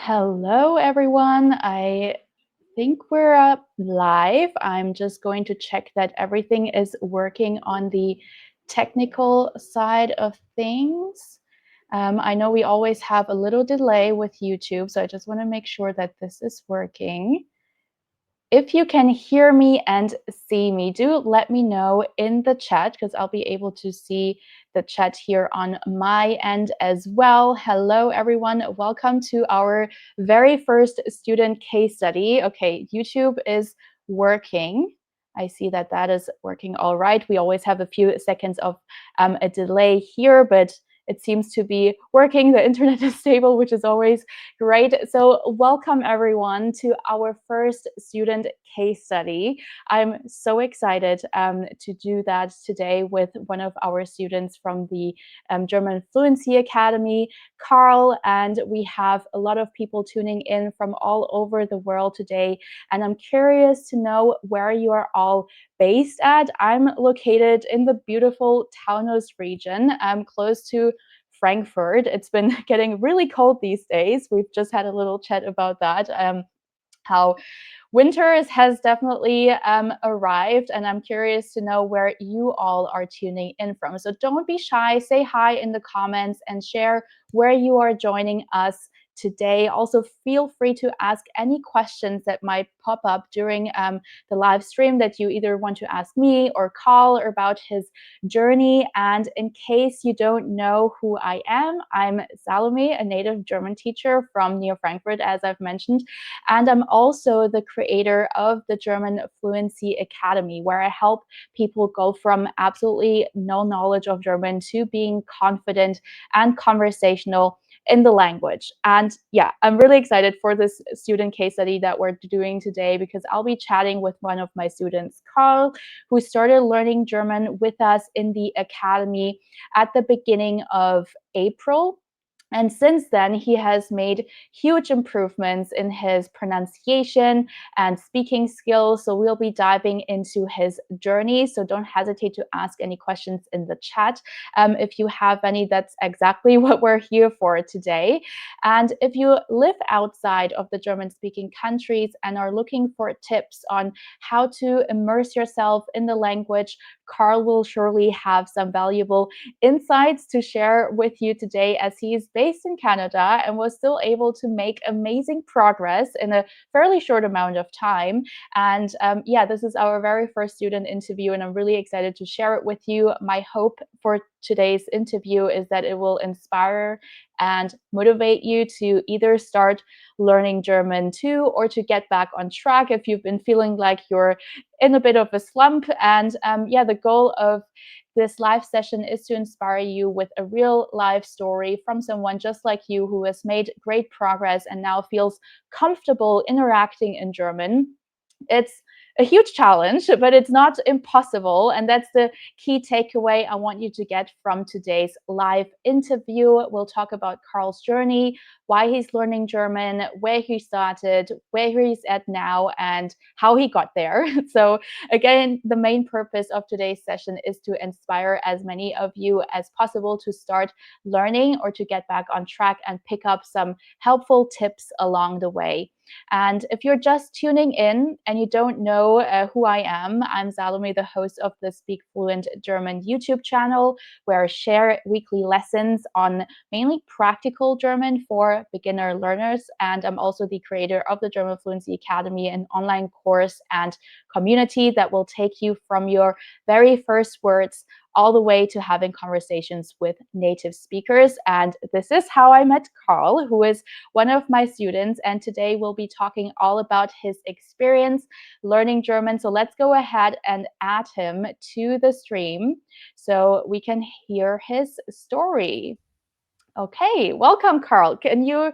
Hello, everyone. I think we're up live. I'm just going to check that everything is working on the technical side of things. I know we always have a little delay with YouTube, so I just want to make sure that this is working. If you can hear me and see me, do let me know in the chat because I'll be able to see the chat here on my end as well. Hello, everyone. Welcome to our very first student case study. Okay, YouTube is working. I see that that is working all right. We always have a few seconds of a delay here, but it seems to be working. The internet is stable, which is always great. So welcome everyone to our first student case study. I'm so excited to do that today with one of our students from the German Fluency Academy, Carl, and we have a lot of people tuning in from all over the world today. And I'm curious to know where you are all based at. I'm located in the beautiful Taunus region, close to Frankfurt. It's been getting really cold these days. We've just had a little chat about that. How winter has definitely arrived, and I'm curious to know where you all are tuning in from. So don't be shy, say hi in the comments and share where you are joining us today. Also, feel free to ask any questions that might pop up during the live stream that you either want to ask me or Carl about his journey. And in case you don't know who I am, I'm Salome, a native German teacher from near Frankfurt, as I've mentioned. And I'm also the creator of the German Fluency Academy, where I help people go from absolutely no knowledge of German to being confident and conversational in the language. And yeah, I'm really excited for this student case study that we're doing today because I'll be chatting with one of my students, Carl, who started learning German with us in the academy at the beginning of April. And since then, he has made huge improvements in his pronunciation and speaking skills. So we'll be diving into his journey. So don't hesitate to ask any questions in the chat. If you have any, that's exactly what we're here for today. And if you live outside of the German-speaking countries and are looking for tips on how to immerse yourself in the language, Carl will surely have some valuable insights to share with you today, as he is based in Canada and was still able to make amazing progress in a fairly short amount of time. And yeah, this is our very first student interview, and I'm really excited to share it with you. My hope for today's interview is that it will inspire and motivate you to either start learning German too, or to get back on track if you've been feeling like you're in a bit of a slump. And yeah, the goal of this live session is to inspire you with a real life story from someone just like you who has made great progress and now feels comfortable interacting in German. It's a huge challenge, but it's not impossible. And that's the key takeaway I want you to get from today's live interview. We'll talk about Carl's journey, why he's learning German, where he started, where he's at now, and how he got there. So again, the main purpose of today's session is to inspire as many of you as possible to start learning or to get back on track and pick up some helpful tips along the way. And if you're just tuning in and you don't know who I am, I'm Salome, the host of the Speak Fluent German YouTube channel, where I share weekly lessons on mainly practical German for beginner learners. And I'm also the creator of the German Fluency Academy, an online course and community that will take you from your very first words all the way to having conversations with native speakers. And this is how I met Carl, who is one of my students. And today we'll be talking all about his experience learning German. So let's go ahead and add him to the stream so we can hear his story. Okay, welcome, Carl. Can you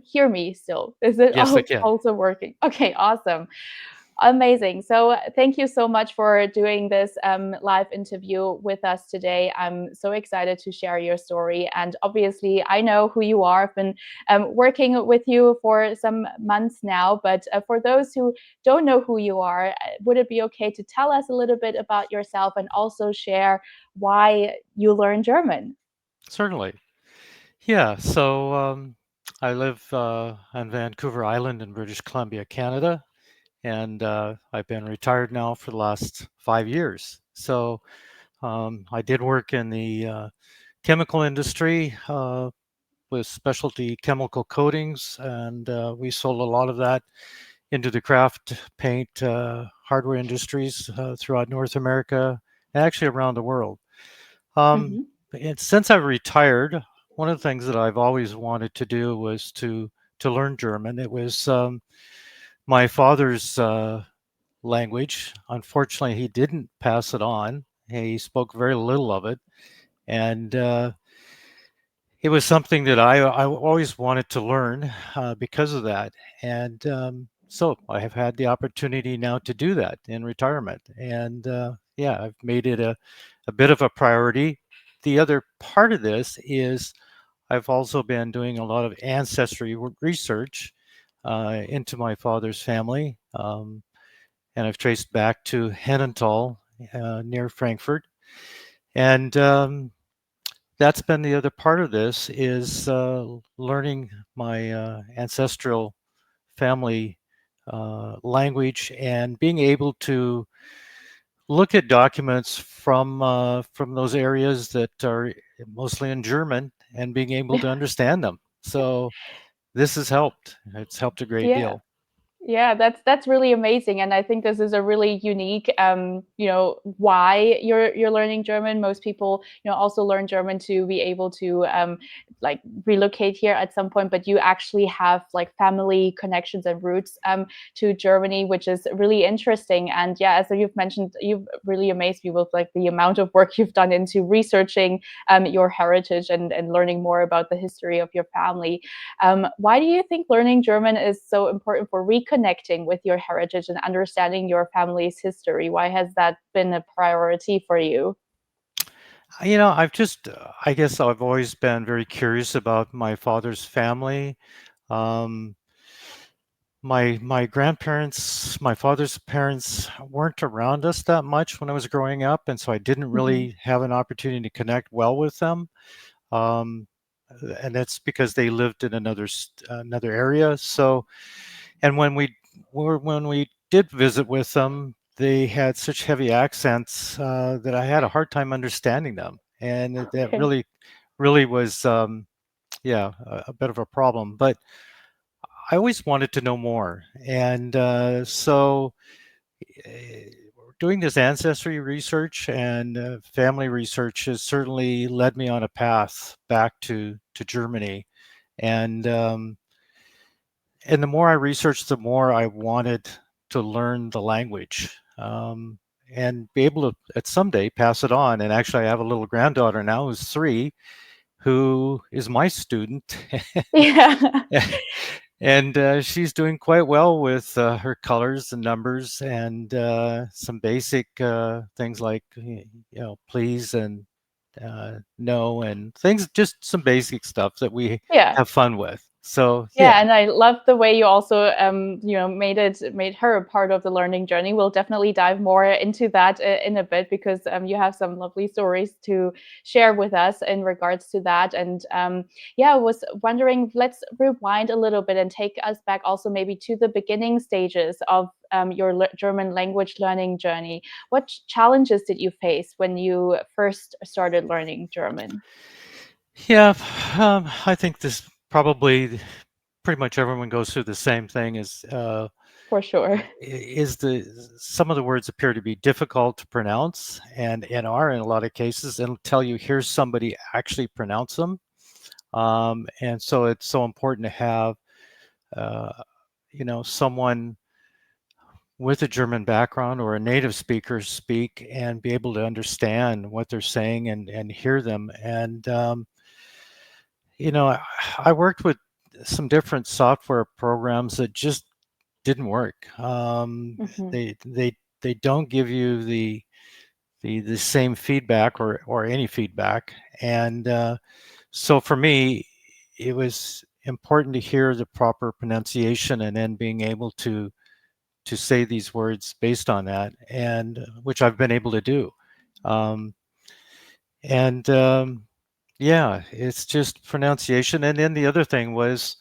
hear me still? Is it Yes, I can. also working? Okay, awesome. Amazing. So thank you so much for doing this live interview with us today. I'm so excited to share your story. And obviously, I know who you are. I've been working with you for some months now. But for those who don't know who you are, would it be okay to tell us a little bit about yourself and also share why you learn German? Certainly. Yeah. So I live on Vancouver Island in British Columbia, Canada, and I've been retired now for the last 5 years. So I did work in the chemical industry with specialty chemical coatings, and we sold a lot of that into the craft paint hardware industries throughout North America and actually around the world. Um, Hmm. and since I've retired, one of the things that I've always wanted to do was to learn German. It was my father's language. Unfortunately, he didn't pass it on. He spoke very little of it, and it was something that I always wanted to learn because of that. And so I have had the opportunity now to do that in retirement. And yeah, I've made it a bit of a priority. The other part of this is I've also been doing a lot of ancestry research into my father's family. And I've traced back to Hennental near Frankfurt. And that's been the other part of this is learning my ancestral family language and being able to look at documents from those areas that are mostly in German and being able to understand them. So this has helped. It's helped a great Yeah. deal. Yeah, that's really amazing, and I think this is a really unique, why you're learning German. Most people, also learn German to be able to like relocate here at some point, but you actually have like family connections and roots to Germany, which is really interesting. And yeah, as you've mentioned, you've really amazed me with like the amount of work you've done into researching your heritage and learning more about the history of your family. Why do you think learning German is so important for reconnecting with your heritage and understanding your family's history? Why has that been a priority for you? I've just, I guess I've always been very curious about my father's family. Um, my grandparents, my father's parents weren't around us that much when I was growing up, and so I didn't Hmm. really have an opportunity to connect well with them. Um, and that's because they lived in another area. So, and when we did visit with them, they had such heavy accents that I had a hard time understanding them, and that Okay. really was yeah, a bit of a problem. But I always wanted to know more, and so uh, doing this ancestry research and family research has certainly led me on a path back to Germany, and and the more I researched, the more I wanted to learn the language. And be able to at someday pass it on. And actually, I have a little granddaughter now who's 3, who is my student, Yeah. and she's doing quite well with her colors and numbers and some basic things like please and no and things, just some basic stuff that we Yeah. have fun with. So yeah. Yeah, and I love the way you also, made her a part of the learning journey. We'll definitely dive more into that in a bit because you have some lovely stories to share with us in regards to that. And yeah, I was wondering, let's rewind a little bit and take us back also maybe to the beginning stages of your German language learning journey. What challenges did you face when you first started learning German? Yeah, I think this probably pretty much everyone goes through the same thing For sure. is the some of the words appear to be difficult to pronounce and are in a lot of cases until you hear somebody actually pronounce them. And so it's so important to have uh, someone with a German background or a native speaker speak and be able to understand what they're saying and hear them. And you know, I, I worked with some different software programs that just didn't work. Hmm. They don't give you the same feedback or any feedback, and so for me, it was important to hear the proper pronunciation and then being able to say these words based on that, and which I've been able to do. Um, and Yeah, it's just pronunciation. And then the other thing was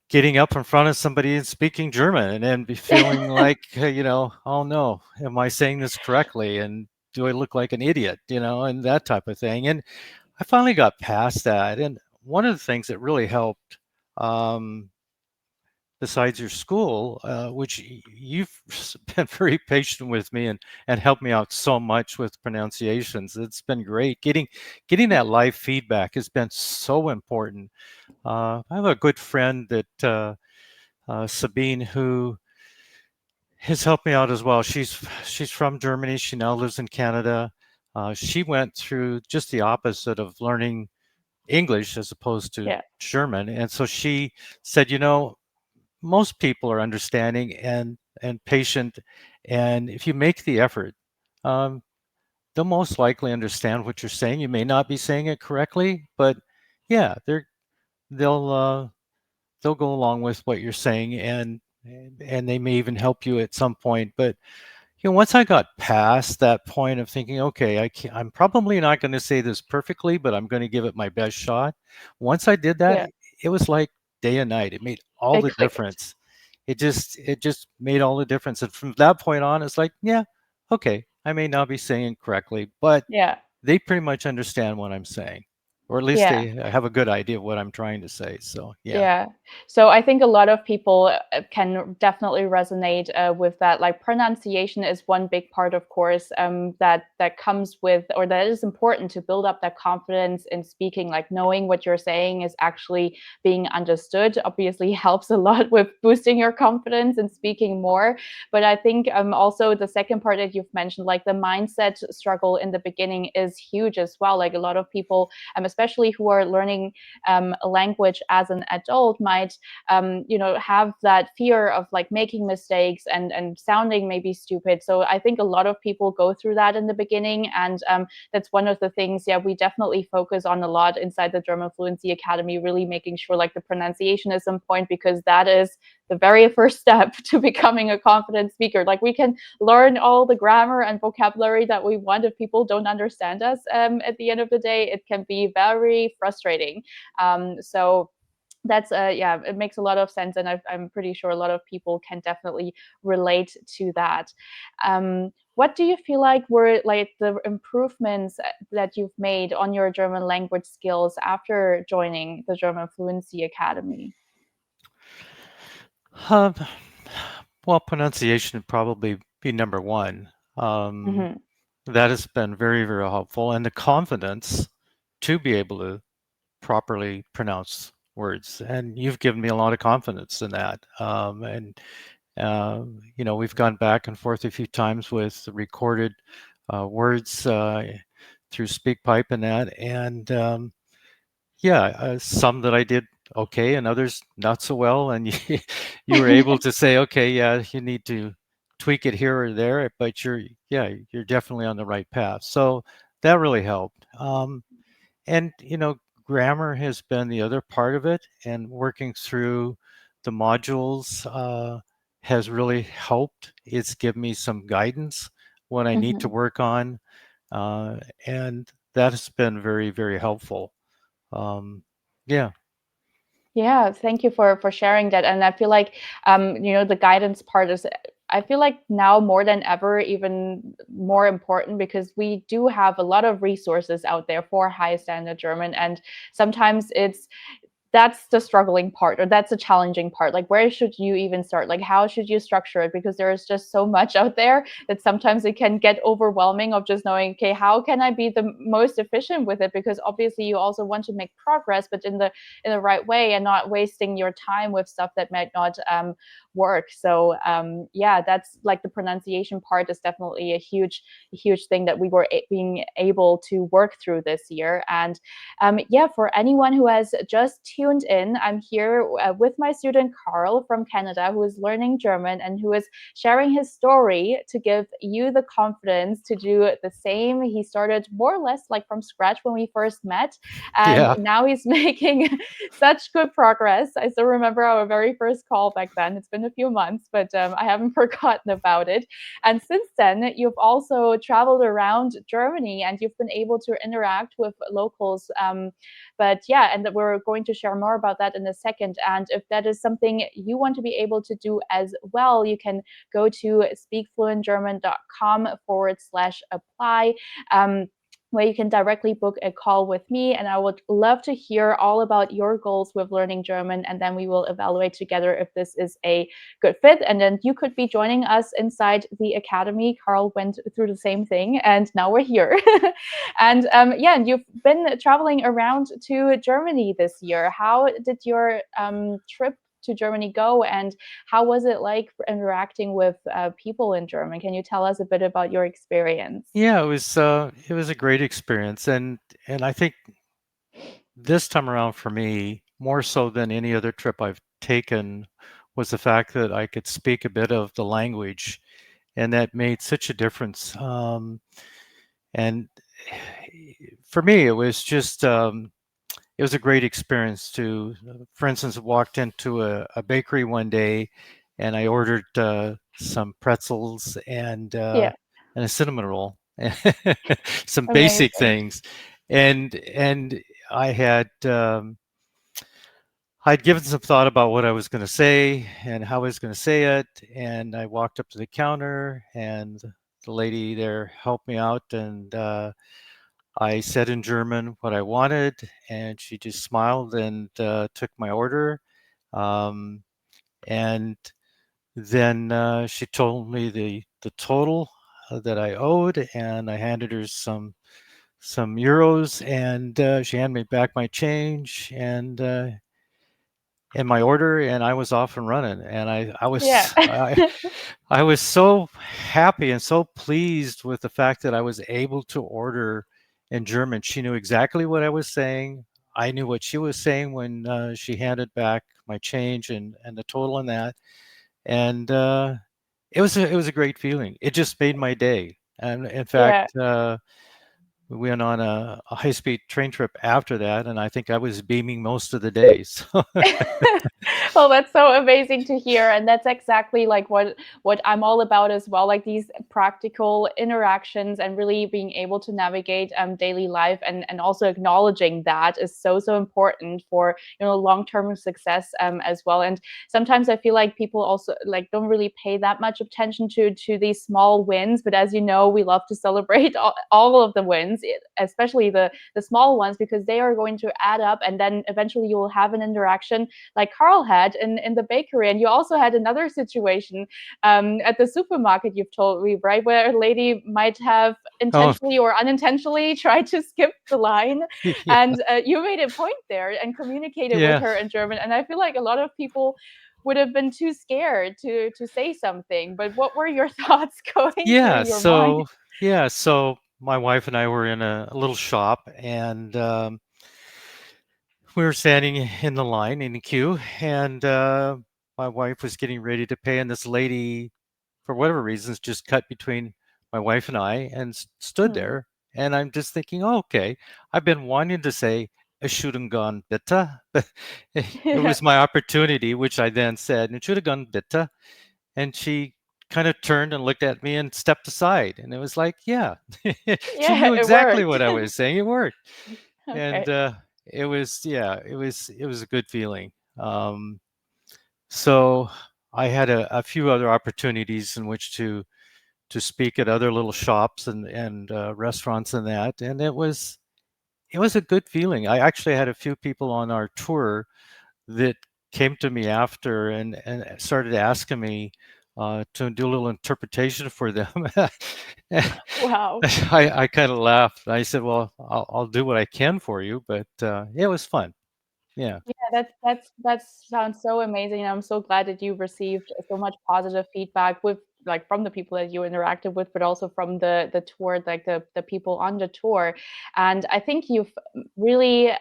getting up in front of somebody and speaking German and then be feeling like, oh no, am I saying this correctly? And do I look like an idiot? And that type of thing. And I finally got past that. And one of the things that really helped, um, besides your school, which you've been very patient with me and helped me out so much with pronunciations. It's been great. Getting that live feedback has been so important. I have a good friend that Sabine, who has helped me out as well. She's from Germany. She now lives in Canada. She went through just the opposite of learning English as opposed to Yeah, German, and so she said, most people are understanding and patient, and if you make the effort, um, they'll most likely understand what you're saying. You may not be saying it correctly, but yeah, they'll uh, they'll go along with what you're saying, and they may even help you at some point. But once I got past that point of thinking, okay, I'm probably not going to say this perfectly, but I'm going to give it my best shot. Once I did that, yeah, it was like day and night. It made all it the clicked. difference. It just made all the difference. And from that point on, it's like, yeah, okay, I may not be saying it correctly, but Yeah. they pretty much understand what I'm saying, or at least Yeah. they have a good idea of what I'm trying to say. So yeah, Yeah. So I think a lot of people can definitely resonate with that. Like pronunciation is one big part, of course, that comes with, or that is important to build up that confidence in speaking. Like knowing what you're saying is actually being understood. Obviously, helps a lot with boosting your confidence and speaking more. But I think also the second part that you've mentioned, like the mindset struggle in the beginning, is huge as well. Like a lot of people, especially who are learning a language as an adult might have that fear of like making mistakes and sounding maybe stupid. So I think a lot of people go through that in the beginning, and that's one of the things, yeah, we definitely focus on a lot inside the German Fluency Academy, really making sure like the pronunciation is on point, because that is the very first step to becoming a confident speaker. Like we can learn all the grammar and vocabulary that we want. If people don't understand us, at the end of the day, it can be very frustrating. So that's yeah, it makes a lot of sense, and I'm pretty sure a lot of people can definitely relate to that. What do you feel like were like the improvements that you've made on your German language skills after joining the German Fluency Academy? um, well, pronunciation would probably be number one. Um, Hmm. that has been very, very helpful, and the confidence to be able to properly pronounce words. And you've given me a lot of confidence in that. We've gone back and forth a few times with the recorded words through SpeakPipe and that. And yeah, some that I did okay, and others not so well. And you were able to say, okay, yeah, you need to tweak it here or there, but you're definitely on the right path. So that really helped. And grammar has been the other part of it, and working through the modules has really helped. It's given me some guidance what I need to Hmm. work on, uh, and that has been very, very helpful. Um, yeah, Yeah, thank you for sharing that. And I feel like the guidance part is, I feel like now more than ever even more important, because we do have a lot of resources out there for high standard German, and sometimes that's the struggling part, or that's the challenging part. Like where should you even start? Like how should you structure it? Because there is just so much out there that sometimes it can get overwhelming of just knowing, okay, how can I be the most efficient with it? Because obviously you also want to make progress, but in the right way, and not wasting your time with stuff that might not work. So yeah, that's like the pronunciation part is definitely a huge thing that we were being able to work through this year. And yeah, for anyone who has just tuned in, I'm here with my student Carl from Canada, who is learning German and who is sharing his story to give you the confidence to do the same. He started more or less like from scratch when we first met, and yeah, now he's making such good progress. I still remember our very first call back then. It's been a few months, but I haven't forgotten about it. And since then, you've also traveled around Germany and you've been able to interact with locals. But yeah, and we're going to share more about that in a second. And if that is something you want to be able to do as well, you can go to speakfluentgerman.com/apply. Where you can directly book a call with me. And I would love to hear all about your goals with learning German. And then we will evaluate together if this is a good fit. And then you could be joining us inside the academy. Carl went through the same thing, and now we're here. And yeah, and you've been traveling around to Germany this year. How did your trip to Germany go, and how was it like interacting with people in German? Can you tell us a bit about your experience? Yeah, it was a great experience, and I think this time around for me, more so than any other trip I've taken, was the fact that I could speak a bit of the language, and that made such a difference. And for me, it was just it was a great experience to, for instance, walked into a bakery one day, and I ordered some pretzels Yeah, and a cinnamon roll, some basic amazing. things, and I had I'd given some thought about what I was going to say and how I was going to say it, and I walked up to the counter, and the lady there helped me out, and I said in German what I wanted, and she just smiled and took my order. Um, and then she told me the total that I owed, and I handed her some euros, and she handed me back my change and my order, and I was off and running. And Yeah. I was so happy and so pleased with the fact that I was able to order in German. She knew exactly what I was saying. I knew what she was saying when she handed back my change and the total on that. And it was a great feeling. It just made my day. And in Yeah. fact, we went on a high speed train trip after that, and I think I was beaming most of the day. So Well, that's so amazing to hear, and that's exactly like what I'm all about as well, like these practical interactions and really being able to navigate daily life, and also acknowledging that is so important for long-term success as well. And sometimes I feel like people also like don't really pay that much attention to these small wins, but as you know, we love to celebrate all of the wins, especially the small ones, because they are going to add up, and then eventually you will have an interaction like Carl had in the bakery. And you also had another situation at the supermarket, you've told me, right, where a lady might have oh intentionally or unintentionally tried to skip the line. yeah, And you made a point there and communicated with yeah. her in German. And I feel like a lot of people would have been too scared to say something. But what were your thoughts going through Yeah, your mind? so my wife and I were in a little shop, and we were standing in the line in the queue, and my wife was getting ready to pay, and this lady, for whatever reasons, just cut between my wife and I and stood Hmm. there. And I'm just thinking, oh, okay, I've been wanting to say "Entschuldigung bitte," but it Yeah, was my opportunity, which I then said "Entschuldigung bitte," and she kind of turned and looked at me and stepped aside, and it was like, yeah, she yeah, knew it exactly worked. what I was saying. It worked, and Okay. it was, yeah, it was a good feeling. Um, so I had a few other opportunities in which to speak at other little shops and restaurants and that, and it was a good feeling. I actually had a few people on our tour that came to me after and started asking me to do a little interpretation for them. Wow. I kind of laughed. I said, "Well, I'll do what I can for you," but yeah, it was fun. Yeah. Yeah, that sounds so amazing. And I'm so glad that you received so much positive feedback with like from the people that you interacted with, but also from the tour, like the people on the tour. And I think you've really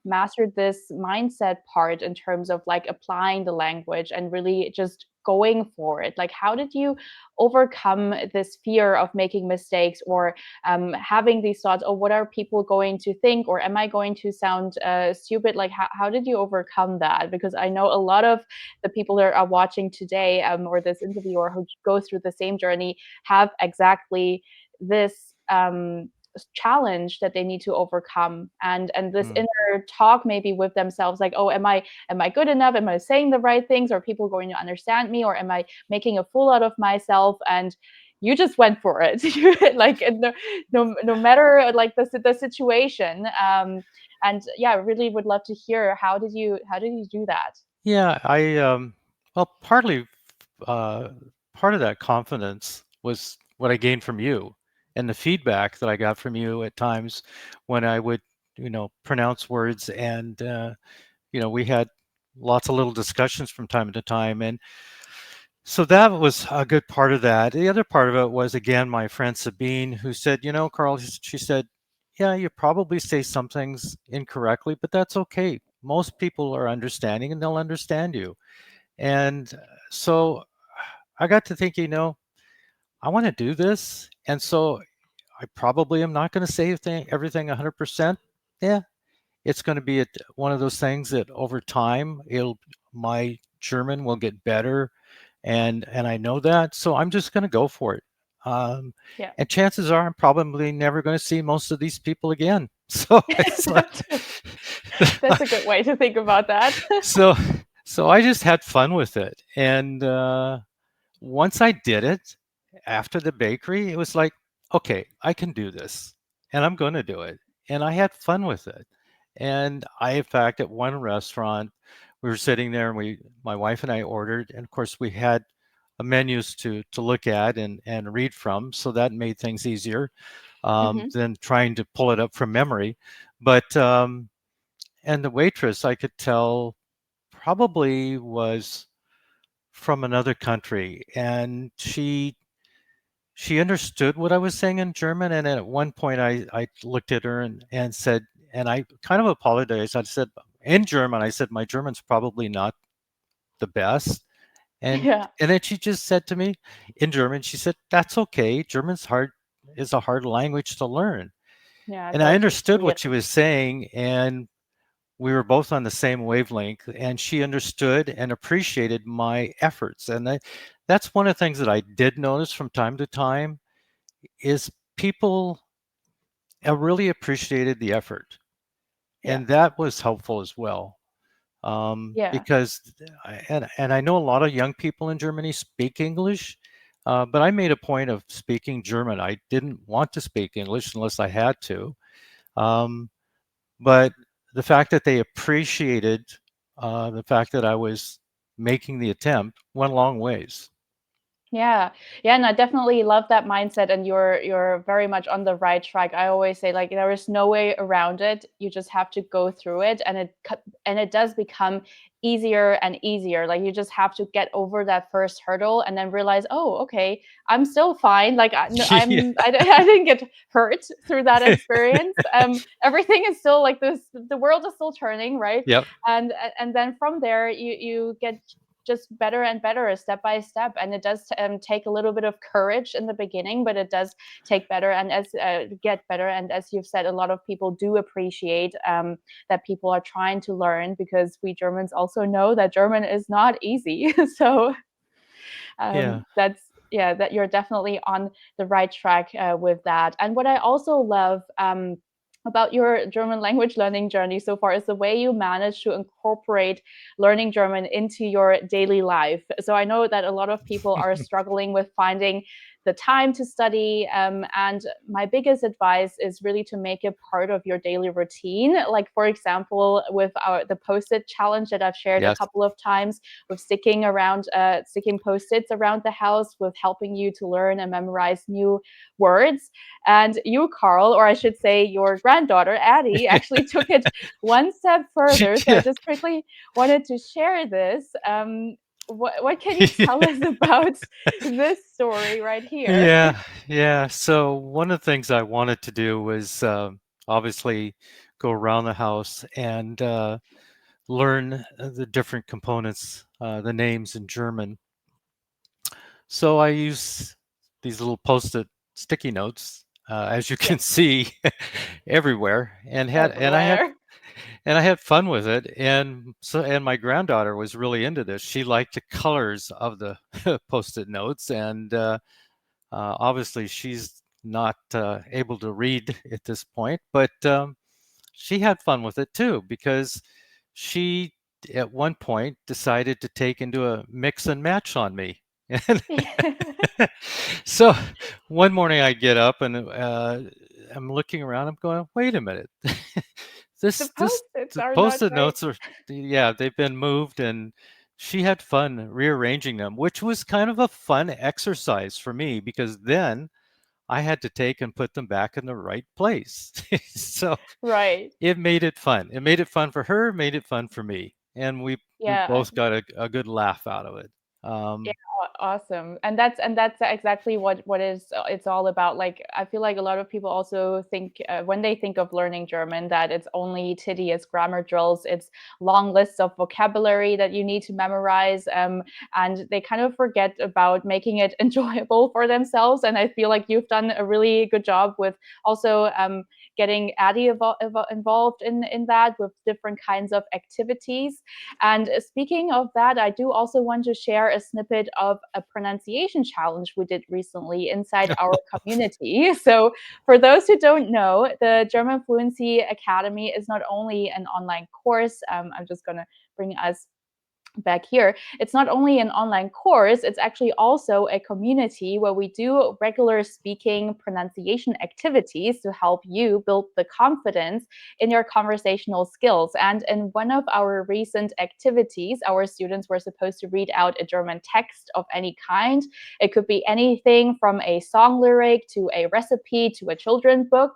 mastered this mindset part in terms of like applying the language and really just going for it? Like, how did you overcome this fear of making mistakes, or having these thoughts, oh, what are people going to think, or am I going to sound stupid? Like, how did you overcome that? Because I know a lot of the people that are watching today, or this interview, or who go through the same journey, have exactly this challenge that they need to overcome, and this Mm. inner talk maybe with themselves, like, oh, am I good enough, am I saying the right things, are people going to understand me, or am I making a fool out of myself? And you just went for it. Like, no matter like the situation. And yeah, I really would love to hear, how did you do that? Yeah, well, partly, uh, part of that confidence was what I gained from you and the feedback that I got from you at times when I would, pronounce words and, we had lots of little discussions from time to time. And so that was a good part of that. The other part of it was, again, my friend Sabine, who said, Carl, she said, yeah, you probably say some things incorrectly, but that's okay. Most people are understanding and they'll understand you. And so I got to thinking, I want to do this. And so I probably am not going to say everything 100%. Yeah, it's going to be one of those things that over time, my German will get better, and I know that, so I'm just going to go for it. Um, Yeah. and chances are I'm probably never going to see most of these people again. So it's like, that's, that's a good way to think about that. so so I just had fun with it, and once I did it after the bakery, it was like, okay, I can do this and I'm going to do it. And I had fun with it. And I, in fact, at one restaurant, we were sitting there and my wife and I ordered, and of course we had menus to look at and read from. So that made things easier Hmm. than trying to pull it up from memory. But, and the waitress, I could tell probably was from another country, and she understood what I was saying in German. And at one point, I looked at her and said, and I kind of apologized. I said in German, I said my German's probably not the best, and Yeah. and then she just said to me in German, she said, "That's okay. German's hard is a hard language to learn." Yeah, And I that's understood really. what she was saying, and we were both on the same wavelength, and she understood and appreciated my efforts. And that's one of the things that I did notice from time to time is people really appreciated the effort, Yeah. and that was helpful as well. Yeah. Because and I know a lot of young people in Germany speak English, but I made a point of speaking German. I didn't want to speak English unless I had to. Um, but the fact that they appreciated the fact that I was making the attempt went a long ways. Yeah. Yeah, and I definitely love that mindset, and you're very much on the right track. I always say, like, there is no way around it. You just have to go through it, and it does become easier and easier. Like, you just have to get over that first hurdle and then realize, oh, okay, I'm still fine. Like, no, Yeah. I didn't get hurt through that experience. Everything is still like this. The world is still turning, right? Yep. And then from there, you get just better and better step by step, and it does take a little bit of courage in the beginning, but it does take better, and as get better. And as you've said, a lot of people do appreciate that people are trying to learn, because we Germans also know that German is not easy. So Yeah. that's, yeah, that you're definitely on the right track with that. And what I also love about your German language learning journey so far is the way you manage to incorporate learning German into your daily life. So I know that a lot of people are struggling with finding the time to study. And my biggest advice is really to make it part of your daily routine. Like, for example, with the post-it challenge that I've shared a Yes. couple of times, with sticking post-its around the house, with helping you to learn and memorize new words. And you, Carl, or I should say your granddaughter, Addie, actually took it one step She further. So I did. just quickly wanted to share this. What can you tell us about this story right here? Yeah, yeah. So one of the things I wanted to do was obviously go around the house and learn the different components, the names in German. So I use these little post-it sticky notes, as you Yeah, can see, everywhere, everywhere. and I had fun with it. And my granddaughter was really into this. She liked the colors of the post-it notes, and obviously she's not able to read at this point, but she had fun with it too because she at one point decided to take into a mix and match on me. And so one morning I get up and I'm looking around. I'm going, wait a minute, The this post-its the are not post-it right. notes are, yeah, they've been moved, and she had fun rearranging them, which was kind of a fun exercise for me because then I had to take and put them back in the right place. So Right. it made it fun. It made it fun for her, made it fun for me, and we Yeah. both got a good laugh out of it. Yeah, Um, awesome. And that's exactly what is it's all about. Like I feel like a lot of people also think when they think of learning German that it's only tedious grammar drills, it's long lists of vocabulary that you need to memorize, and they kind of forget about making it enjoyable for themselves. And I feel like you've done a really good job with also getting Addie involved in that with different kinds of activities. And speaking of that, I do also want to share a snippet of a pronunciation challenge we did recently inside our community. So, for those who don't know, the German Fluency Academy is not only an online course. I'm just going to bring us back here. It's not only an online course, it's actually also a community where we do regular speaking pronunciation activities to help you build the confidence in your conversational skills. And in one of our recent activities, our students were supposed to read out a German text of any kind. It could be anything from a song lyric to a recipe to a children's book.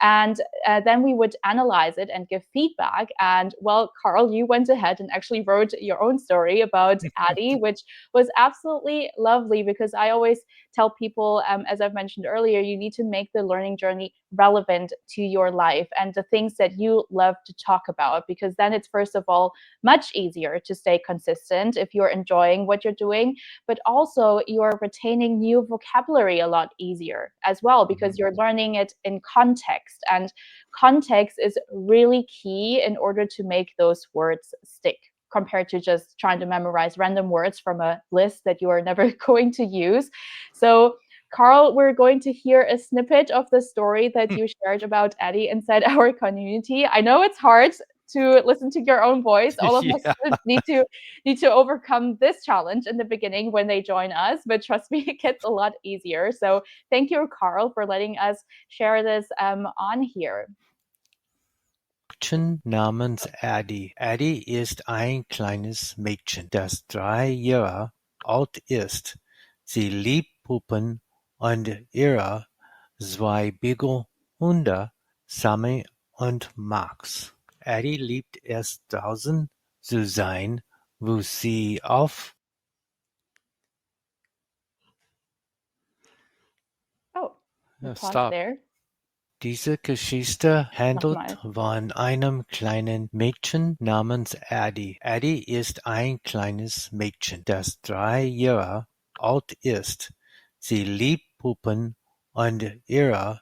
And then we would analyze it and give feedback. And well, Carl, you went ahead and actually wrote your own story about Addie, which was absolutely lovely because I always tell people, as I've mentioned earlier, you need to make the learning journey relevant to your life and the things that you love to talk about, because then it's first of all much easier to stay consistent if you're enjoying what you're doing, but also you're retaining new vocabulary a lot easier as well because mhm. you're learning it in context. And context is really key in order to make those words stick compared to just trying to memorize random words from a list that you are never going to use. So, Carl, we're going to hear a snippet of the story that you shared about Eddie inside our community. I know it's hard to listen to your own voice. All of us Yeah. students need to overcome this challenge in the beginning when they join us, but trust me, it gets a lot easier. So thank you, Carl, for letting us share this on here. Mädchen namens Addie. Addie ist ein kleines Mädchen, das 3 Jahre alt ist. Sie liebt Puppen und ihre 2 Beagle-Hunde, Sammy und Max. Addie liebt es draußen zu sein, wo sie auf Oh, we paused Stop. there. Diese Geschichte handelt Nochmal. von einem kleinen Mädchen namens Addie. Addie ist ein kleines Mädchen, das 3 Jahre alt ist. Sie liebt Puppen und ihre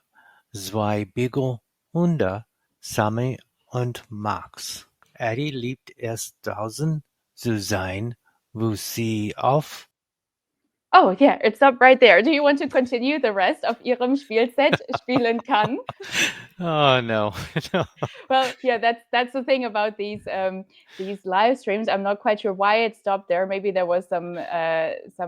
2 Beagle-Hunde, Sammy und Max. Addie liebt es draußen zu sein, wo sie auf Oh, yeah, it stopped right there. Do you want to continue the rest of Ihrem Spielset spielen kann? Oh no, no. Well, yeah, that's the thing about these live streams. I'm not quite sure why it stopped there. Maybe there was some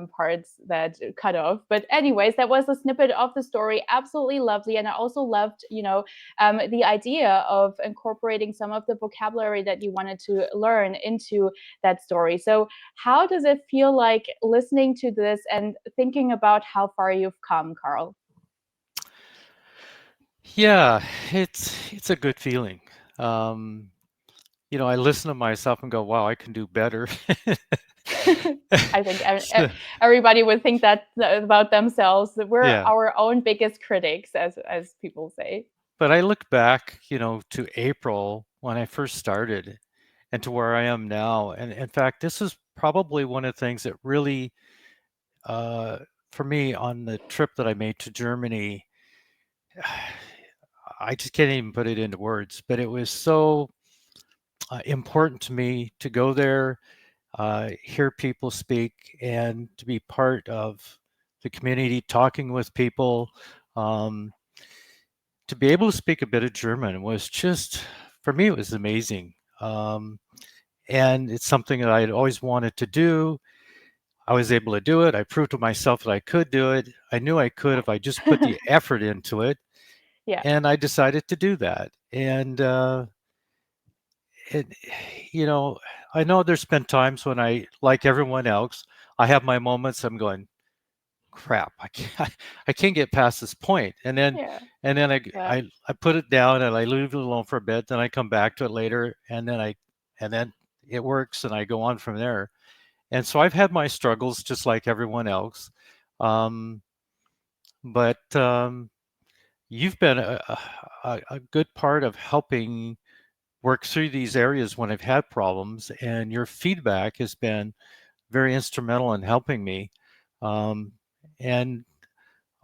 parts that cut off. But anyways, that was a snippet of the story. Absolutely lovely, and I also loved, the idea of incorporating some of the vocabulary that you wanted to learn into that story. So, how does it feel like listening to this and thinking about how far you've come, Carl? Yeah, it's a good feeling. Um, I listen to myself and go, "Wow, I can do better." I think So, everybody would think that about themselves. That we're yeah, our own biggest critics, as people say. but I look back, to April when I first started and to where I am now. And in fact, this is probably one of the things that really uh, for me, on the trip that I made to Germany, I just can't even put it into words, but it was so important to me to go there, hear people speak, and to be part of the community, talking with people. Um, to be able to speak a bit of German was just, for me, it was amazing. Um, and it's something that I had always wanted to do. I was able to do it. I proved to myself that I could do it. I knew I could if I just put the effort into it. Yeah. And I decided to do that. And it, you know, I know there's been times when I, like everyone else, I have my moments. I'm going, crap, I can't, I can't get past this point. Yeah. And then Yeah. I put it down and I leave it alone for a bit. Then I come back to it later, and then it works, and I go on from there. And so I've had my struggles just like everyone else. Um, but you've been a good part of helping work through these areas when I've had problems, and your feedback has been very instrumental in helping me. Um, and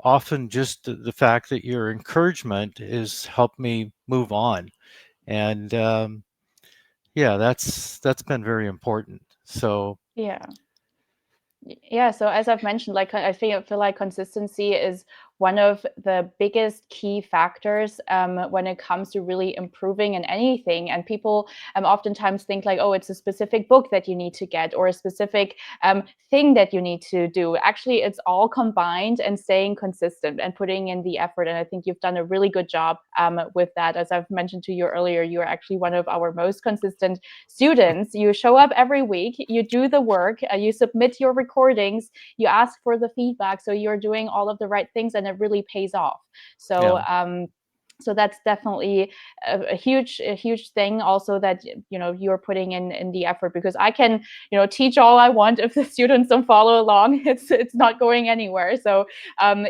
often just the fact that your encouragement has helped me move on. And yeah, that's been very important. So Yeah. Yeah, so as I've mentioned, like I feel like consistency is one of the biggest key factors when it comes to really improving in anything. And people oftentimes think like, oh, it's a specific book that you need to get or a specific thing that you need to do. Actually, it's all combined and staying consistent and putting in the effort. And I think you've done a really good job with that. As I've mentioned to you earlier, you are actually one of our most consistent students. You show up every week, you do the work, you submit your recordings, you ask for the feedback. So you're doing all of the right things and it really pays off. yeah, So that's definitely a huge thing also that you're putting in the effort, because I can teach all I want if the students don't follow along. It's not going anywhere. So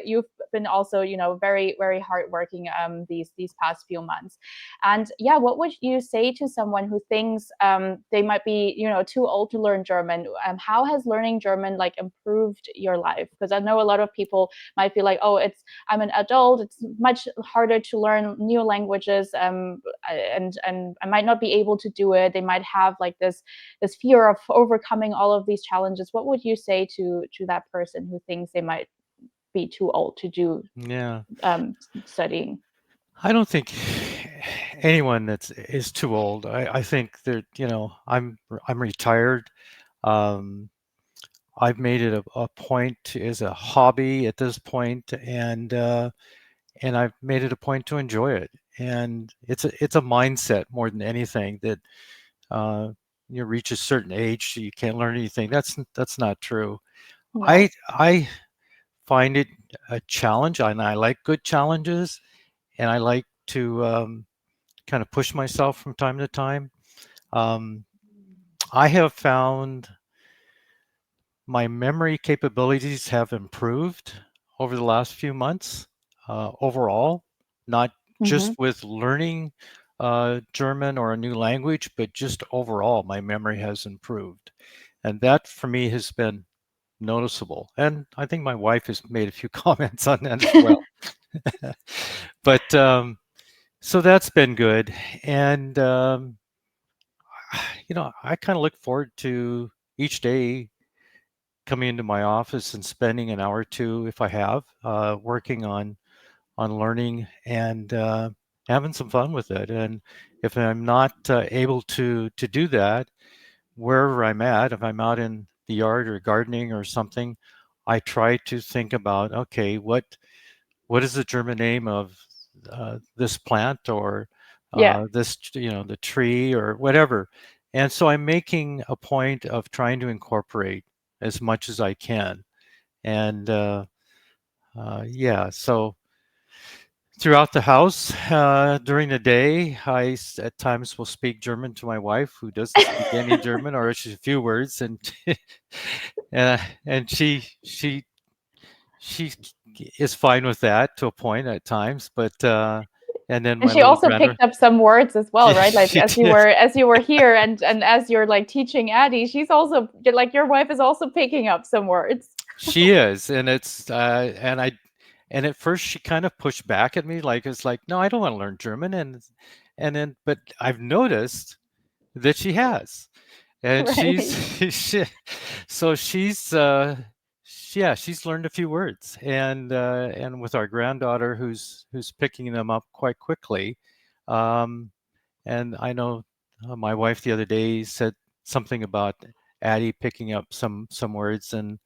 you've been also very very hardworking these past few months. And yeah, what would you say to someone who thinks they might be too old to learn German? How has learning German like improved your life? Because I know a lot of people might feel like, oh, I'm an adult, it's much harder to learn new languages, and I might not be able to do it. They might have like this fear of overcoming all of these challenges. What would you say to that person who thinks they might be too old to do yeah. studying? I don't think anyone that's is too old. I think that I'm retired. Um, I've made it a point as a hobby at this point, and I've made it a point to enjoy it. And it's a mindset more than anything that uh, you reach a certain age, so you can't learn anything. That's not true. No. I find it a challenge, and I like good challenges, and I like to kind of push myself from time to time. Um, I have found my memory capabilities have improved over the last few months overall, not just Hmm. with learning German or a new language, but just overall, my memory has improved. And that for me has been noticeable. And I think my wife has made a few comments on that as well. But so that's been good. And, I kind of look forward to each day coming into my office and spending an hour or two, if I have, working on learning and having some fun with it. And if I'm not able to do that wherever I'm at, if I'm out in the yard or gardening or something, I try to think about, okay, what is the German name of this plant or Yeah. this, the tree or whatever. And so I'm making a point of trying to incorporate as much as I can. And yeah, so throughout the house during the day, at times will speak German to my wife, who doesn't speak any German or just a few words, and and she is fine with that to a point at times, but and then And my she little also granddaughter, picked up some words as well, yeah, right? Like she did. as you were here and as you're like teaching Addie, she's also like your wife is also picking up some words. She is, and and at first she kind of pushed back at me, like it's like, no, I don't want to learn German, and then, but I've noticed that she has, and she's Right. she, so yeah, she's learned a few words, and with our granddaughter who's picking them up quite quickly, um, and I know my wife the other day said something about Addie picking up some words, and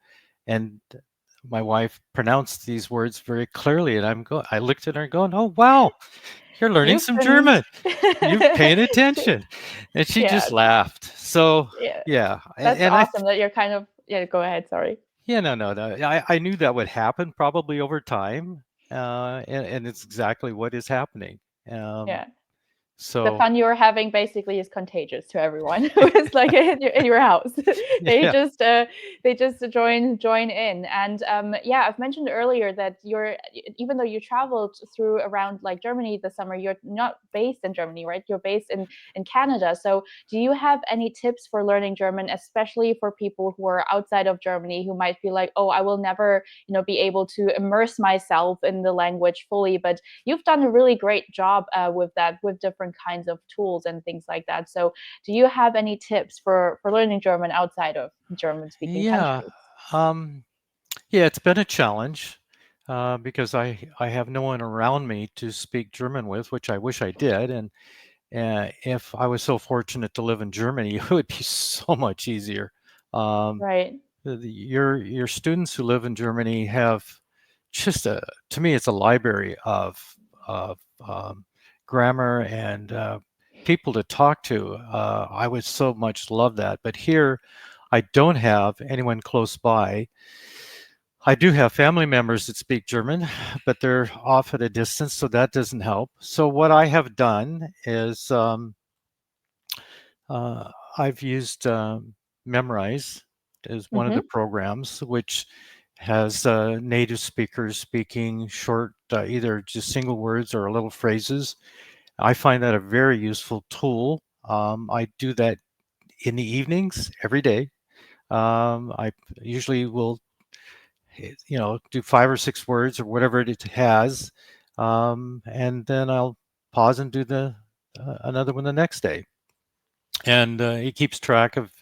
my wife pronounced these words very clearly, and I looked at her and going, "Oh wow, you're learning You've some been German. You're paying attention." And she yeah, just laughed. So yeah. yeah, That's and awesome that you're kind of yeah, go ahead, sorry. yeah, no. I knew that would happen probably over time, and it's exactly what is happening. Um, Yeah. The so fun you're having basically is contagious to everyone who is like in your house. they yeah, just uh, they just join in. And yeah, I've mentioned earlier that you're even though you traveled through around like Germany this summer, you're not based in Germany, right? You're based in Canada. So do you have any tips for learning German, especially for people who are outside of Germany who might feel like, oh, I will never be able to immerse myself in the language fully, but you've done a really great job with that, with different kinds of tools and things like that. So do you have any tips for learning German outside of German speaking yeah, countries? um, yeah. It's been a challenge because I have no one around me to speak German with, which I wish I did, and if I was so fortunate to live in Germany, it would be so much easier. Um, Right. your students who live in Germany have just to me, it's a library of grammar and people to talk to. I would so much love that, but here I don't have anyone close by. I do have family members that speak German, but they're off at a distance, so that doesn't help. So what I have done is uh, I've used Memrise as one of the Hmm. programs, which has native speakers speaking short, either just single words or little phrases. I find that a very useful tool. I do that in the evenings every day. I usually will, do 5 or 6 words or whatever it has, and then I'll pause and do the another one the next day, and it keeps track of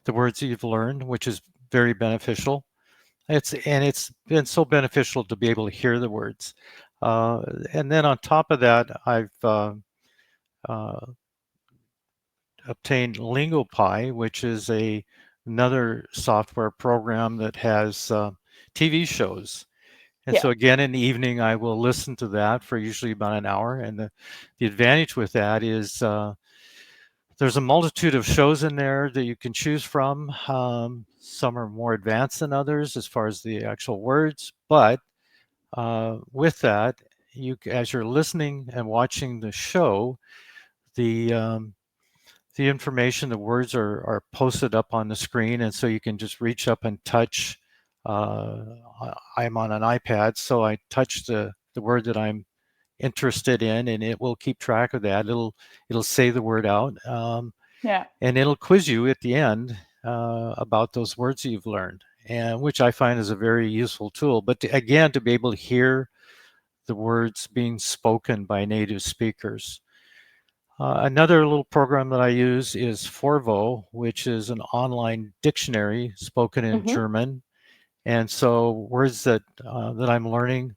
the words that you've learned, which is very beneficial. It's been so beneficial to be able to hear the words, uh, and then on top of that, I've uh, obtained LingoPie, which is a another software program that has TV shows. And Yeah. so again, in the evening, I will listen to that for usually about an hour. And the advantage with that is there's a multitude of shows in there that you can choose from. Some are more advanced than others as far as the actual words, but with that, as you're listening and watching the show, the the information, the words are posted up on the screen, and so you can just reach up and touch. Uh, I'm on an iPad, so I touch the word that I'm interested in, and it will keep track of that. It'll say the word out, Yeah. and it'll quiz you at the end about those words you've learned, and which I find is a very useful tool. But again, to be able to hear the words being spoken by native speakers. Another little program that I use is Forvo, which is an online dictionary spoken in Hmm. German. And so words that I'm learning,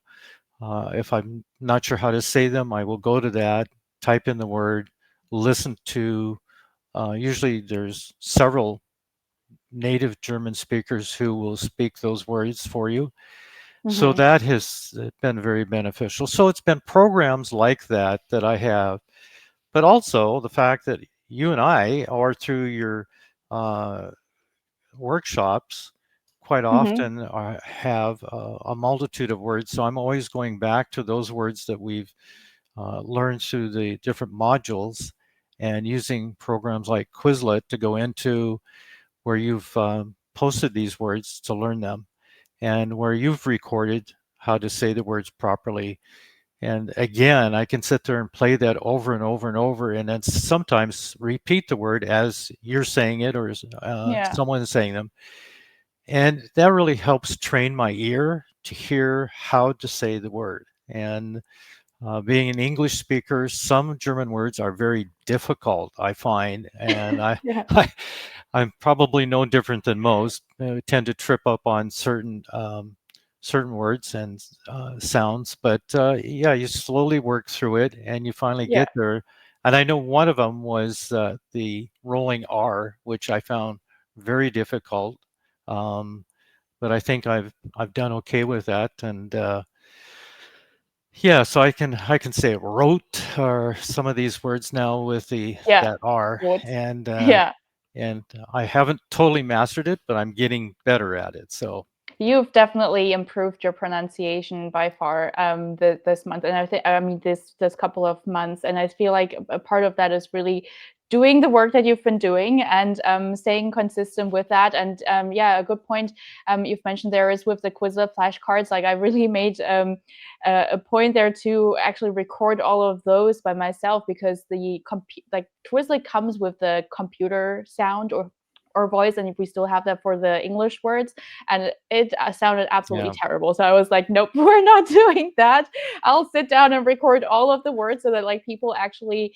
if I'm not sure how to say them, I will go to that, type in the word, listen to. Usually, there's several native German speakers who will speak those words for you. So Hmm. that has been very beneficial. So it's been programs like that that I have, but also the fact that you and I, or through your uh, workshops, quite Hmm. often have a multitude of words. So I'm always going back to those words that we've learned through the different modules and using programs like Quizlet to go into where you've posted these words to learn them and where you've recorded how to say the words properly. And again, I can sit there and play that over and over and over, and then sometimes repeat the word as you're saying it or Yeah. someone is saying them. And that really helps train my ear to hear how to say the word. And being an English speaker, some German words are very difficult, I find, and Yeah. I I'm probably no different than most. I tend to trip up on certain words and sounds, but yeah, you slowly work through it, and you finally Yeah. get there. And I know one of them was the rolling R, which I found very difficult. Um, but I think I've done okay with that, and yeah, so I can say wrote or some of these words now with the Yeah. that R, Good. and Yeah. I haven't totally mastered it, but I'm getting better at it. So You've definitely improved your pronunciation by far this month, and I mean this couple of months, and I feel like a part of that is really doing the work that you've been doing and staying consistent with that. And yeah, a good point you've mentioned there is with the Quizlet flashcards. Like I really made a point there to actually record all of those by myself because like Quizlet comes with the computer sound or voice, and we still have that for the English words, and it sounded absolutely yeah, terrible. So I was like, nope, we're not doing that. I'll sit down and record all of the words so that like people actually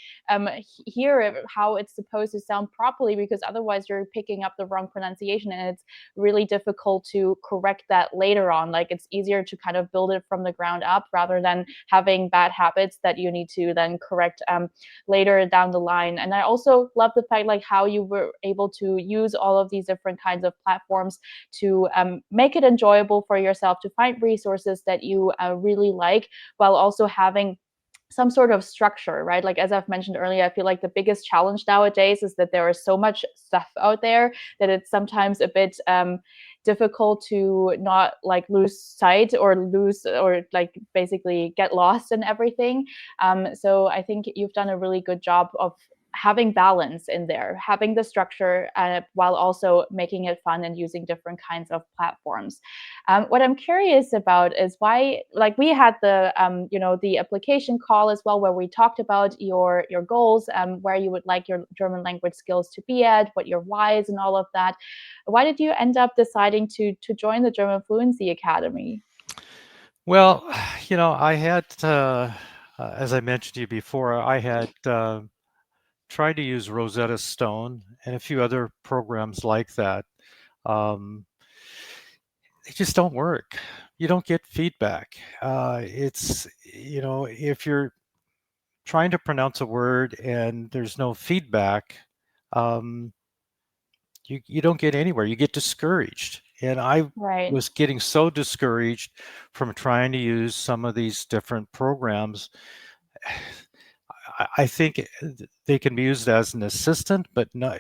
hear it, how it's supposed to sound properly, because otherwise you're picking up the wrong pronunciation, and it's really difficult to correct that later on. Like it's easier to kind of build it from the ground up rather than having bad habits that you need to then correct later down the line. And I also love the fact like how you were able to use all of these different kinds of platforms to make it enjoyable for yourself, to find resources that you really like, while also having some sort of structure, right? Like as I've mentioned earlier, I feel like the biggest challenge nowadays is that there is so much stuff out there that it's sometimes a bit difficult to not like lose sight or lose or like basically get lost in everything. So I think you've done a really good job of having balance in there, having the structure while also making it fun and using different kinds of platforms. What I'm curious about is why, like we had the, the application call as well, where we talked about your goals, where you would like your German language skills to be at, what your whys and all of that. Why did you end up deciding to join the German Fluency Academy? well, I had as I mentioned to you before, I had tried to use Rosetta Stone and a few other programs like that. Um, they just don't work. You don't get feedback. It's if you're trying to pronounce a word and there's no feedback, um, you don't get anywhere. You get discouraged. And I Right. was getting so discouraged from trying to use some of these different programs. I think they can be used as an assistant, but no,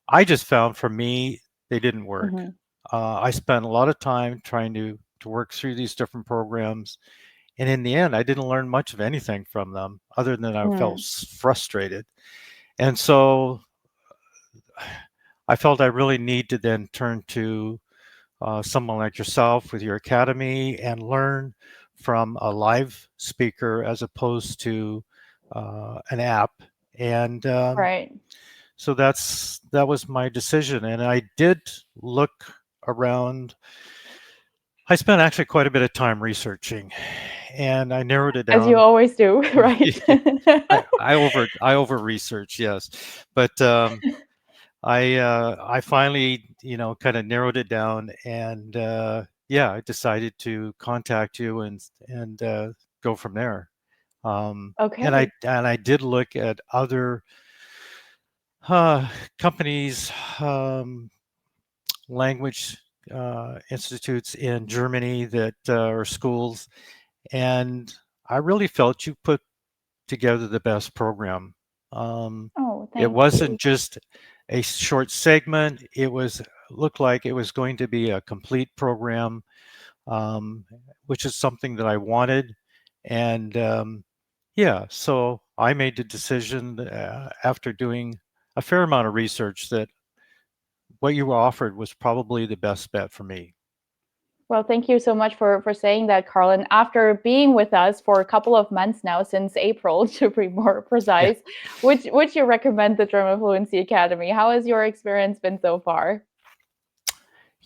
I just found for me they didn't work. Hmm. I spent a lot of time trying to work through these different programs, and in the end, I didn't learn much of anything from them, other than I felt Mm. frustrated. And so I felt I really need to then turn to someone like yourself with your academy and learn from a live speaker as opposed to an app. And Right. so that was my decision. And I did look around. I spent actually quite a bit of time researching, and I narrowed it As you down. always do, right? I over research, yes, but I finally kind of narrowed it down, and yeah, I decided to contact you and go from there. And I Okay. and I did look at other companies, language institutes in Germany that or schools, and I really felt you put together the best program. Um, Oh, it thank wasn't you. just a short segment. It was looked like it was going to be a complete program, um, which is something that I wanted. And yeah, so I made the decision after doing a fair amount of research that what you offered was probably the best bet for me. Well, thank you so much for saying that, Carlin. After being with us for a couple of months now, since April to be more Yeah. precise, would you recommend the German Fluency Academy? How has your experience been so far?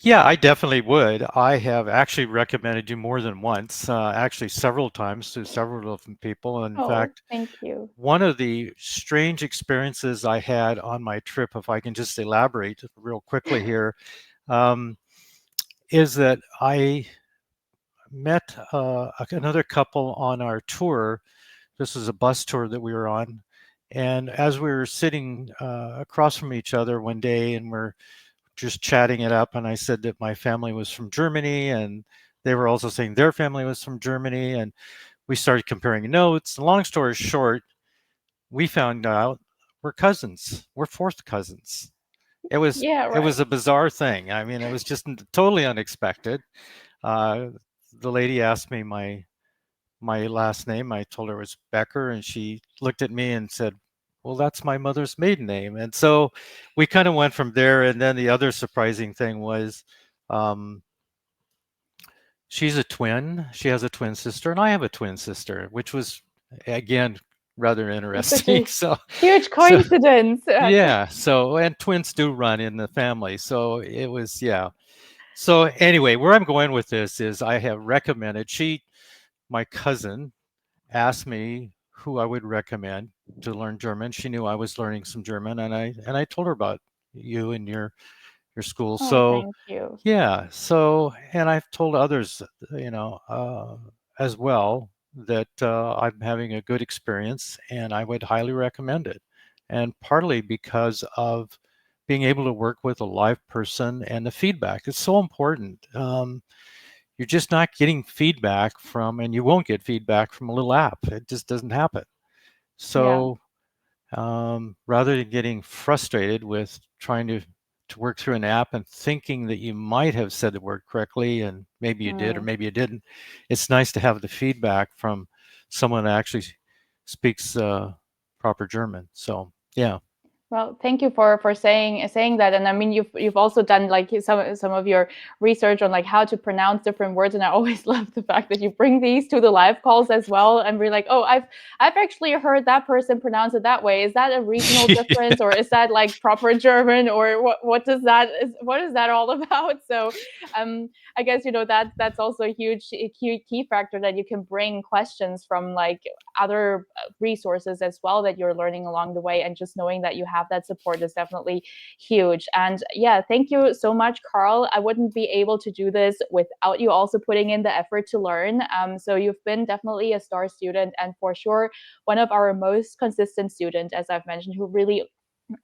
Yeah, I definitely would. I have actually recommended you more than once, actually several times to several different people. In Oh, fact, thank you. one of the strange experiences I had on my trip, if I can just elaborate real quickly here, um, is that I met another couple on our tour. This was a bus tour that we were on. And as we were sitting across from each other one day and we're just chatting it up, and I said that my family was from Germany, and they were also saying their family was from Germany. And we started comparing notes. Long story short, we found out we're cousins. We're fourth cousins. It was Yeah, it right. was a bizarre thing. I mean, it was just totally unexpected. Uh, the lady asked me my last name. I told her it was Becker, and she looked at me and said, "Well, that's my mother's maiden name." And so we kind of went from there. And then the other surprising thing was, um, she's a twin. She has a twin sister, and I have a twin sister, which was again rather Such interesting. a huge So coincidence. yeah. So and twins do run in the family. So it was yeah. So anyway, where I'm going with this is I have recommended my cousin asked me who I would recommend to learn German. She knew I was learning some German, and I told her about you and your school. Oh, So thank you. yeah, so and I've told others, as well that I'm having a good experience, and I would highly recommend it. And partly because of being able to work with a live person and the feedback is so important. You're just not getting feedback from, and you won't get feedback from a little app. It just doesn't happen. Yeah. So rather than getting frustrated with trying to work through an app and thinking that you might have said the word correctly and maybe you did or Mm. maybe you didn't, it's nice to have the feedback from someone that actually speaks proper German. So yeah. Well, thank you for saying that. And I mean, you've also done like some of your research on like how to pronounce different words. And I always love the fact that you bring these to the live calls as well. And we're like, oh, I've actually heard that person pronounce it that way. Is that a regional difference, or is that like proper German, or what is that all about? So, I guess that's also a huge key factor, that you can bring questions from like other resources as well that you're learning along the way, and just knowing that you have that support is definitely huge. And yeah, thank you so much, Carl. I wouldn't be able to do this without you also putting in the effort to learn. So you've been definitely a star student, and for sure one of our most consistent students, as I've mentioned, who really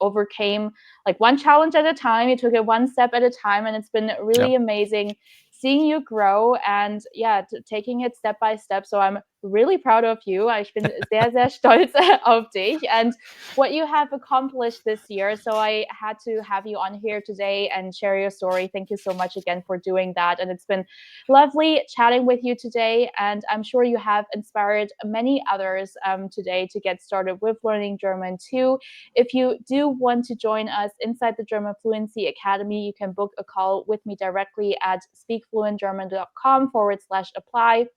overcame like one challenge at a time. You took it one step at a time, and it's been Yep. really amazing seeing you grow, and yeah, taking it step by step. So I'm really proud of you. Ich bin sehr, sehr stolz auf dich and what you have accomplished this year. So I had to have you on here today and share your story. Thank you so much again for doing that. And it's been lovely chatting with you today. And I'm sure you have inspired many others today to get started with learning German too. If you do want to join us inside the German Fluency Academy, you can book a call with me directly at speakfluentgerman.com/apply,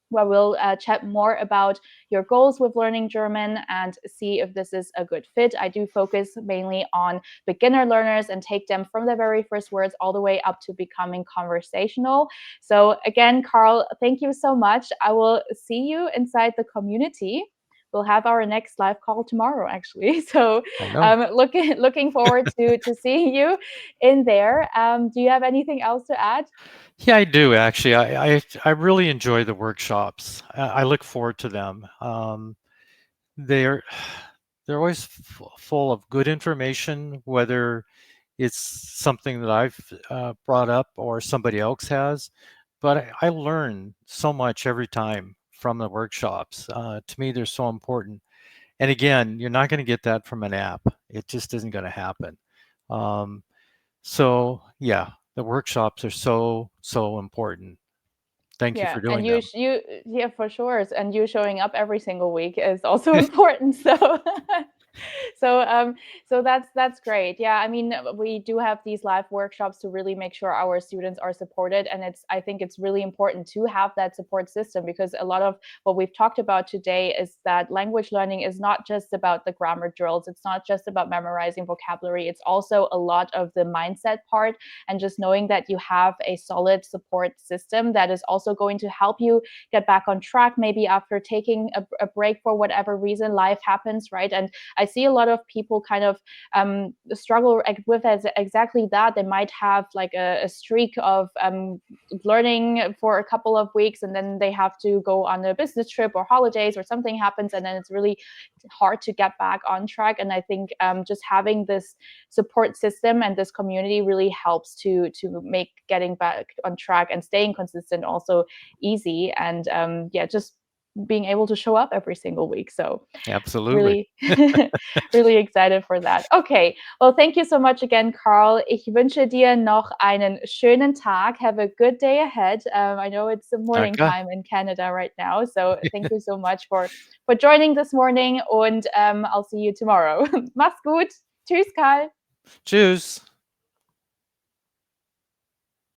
where we'll chat more about your goals with learning German and see if this is a good fit. I do focus mainly on beginner learners and take them from the very first words all the way up to becoming conversational. So, again, Carl, thank you so much. I will see you inside the community. We'll have our next live call tomorrow, actually. So, I know. looking forward to seeing you in there. Do you have anything else to add? Yeah, I do actually. I really enjoy the workshops. I look forward to them. They're they're always full of good information, whether it's something that I've brought up or somebody else has. But I learn so much every time from the workshops. To me, they're so important. And again, you're not going to get that from an app. It just isn't going to happen. Um, so yeah, the workshops are so important. Thank you Yeah, for and doing them. yeah, for sure. And you showing up every single week is also important. So so that's great. Yeah, I mean, we do have these live workshops to really make sure our students are supported, and I think it's really important to have that support system, because a lot of what we've talked about today is that language learning is not just about the grammar drills, it's not just about memorizing vocabulary, it's also a lot of the mindset part, and just knowing that you have a solid support system that is also going to help you get back on track, maybe after taking a break for whatever reason life happens, right? And I see a lot of people kind of struggle with exactly that. They might have like a streak of learning for a couple of weeks, and then they have to go on a business trip or holidays or something happens, and then it's really hard to get back on track. And I think just having this support system and this community really helps to make getting back on track and staying consistent also easy. And yeah, just being able to show up every single week. So Absolutely. really, really excited for that. Okay, well, thank you so much again, Carl. Ich wünsche dir noch einen schönen Tag. Have a good day ahead. I know it's the morning Danke. time in Canada right now, so thank you so much for joining this morning. Und I'll see you tomorrow. Mach's gut. Tschüss, Karl. Tschüss.